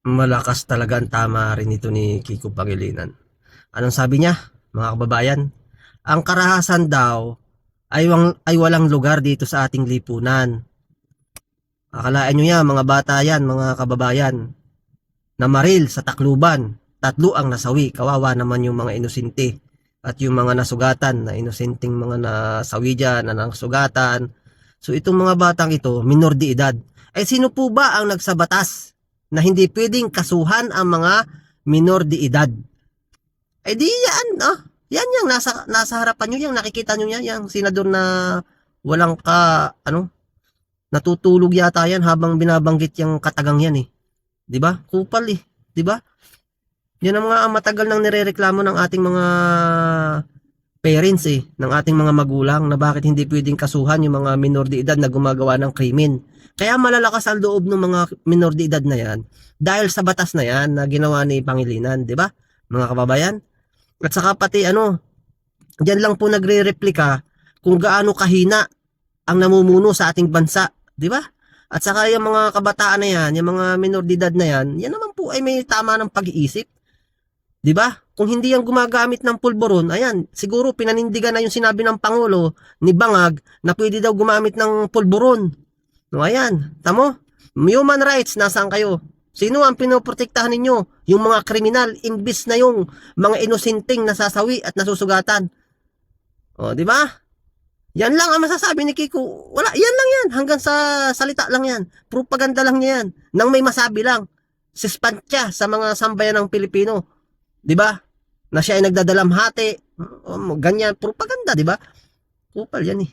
Malakas talaga ang tama rin ito ni Kiko Pangilinan. Anong sabi niya, mga kababayan? Ang karahasan daw ay walang lugar dito sa ating lipunan. Akalaan nyo yan, mga bata yan, mga kababayan, na maril sa Tacloban. 3 ang nasawi. Kawawa naman yung mga inosente at yung mga nasugatan na inosenteng mga nasawi dyan, na nasugatan. So itong mga batang ito, minor de edad. Eh sino po ba ang nagsabatas na hindi pwedeng kasuhan ang mga minor de edad? Eh di yan, yan yung nasa harapan nyo, yung nakikita nyo yan, yung senador na walang natutulog yata yan habang binabanggit yung katagang yan eh. 'Di ba? Kupal eh, 'di ba? Yan ang mga matagal nang nirereklamo ng ating mga parents eh, ng ating mga magulang na bakit hindi pwedeng kasuhan yung mga minor de edad na gumagawa ng krimen. Kaya malalakas ang loob ng mga minor de edad na yan dahil sa batas na yan na ginawa ni Pangilinan, 'di ba? Mga kababayan. At saka pati diyan lang po nagre-replika kung gaano kahina ang namumuno sa ating bansa, 'di ba? At saka yung mga kabataan na yan, yung mga minor de edad na yan, yan naman po ay may tama ng pag-iisip. 'Di ba? Kung hindi yan gumagamit ng pulburon, ayan, siguro pinanindigan na yung sinabi ng Pangulo ni Bangag na pwede daw gumamit ng pulburon. No, ayan, tamo? Human rights, nasaan kayo? Sino ang pinoprotektahan ninyo? Yung mga kriminal, imbis na yung mga inosenteng nasasawi at nasusugatan. O, 'di ba? Yan lang ang masasabi ni Kiko. Wala, yan lang yan. Hanggang sa salita lang yan. Propaganda lang niya yan. Nang may masabi lang. Sispantya sa mga sambayan ng Pilipino. 'Di ba? Na siya ay nagdadalamhati. Ganyan, propaganda, 'di ba? Kupal yan eh.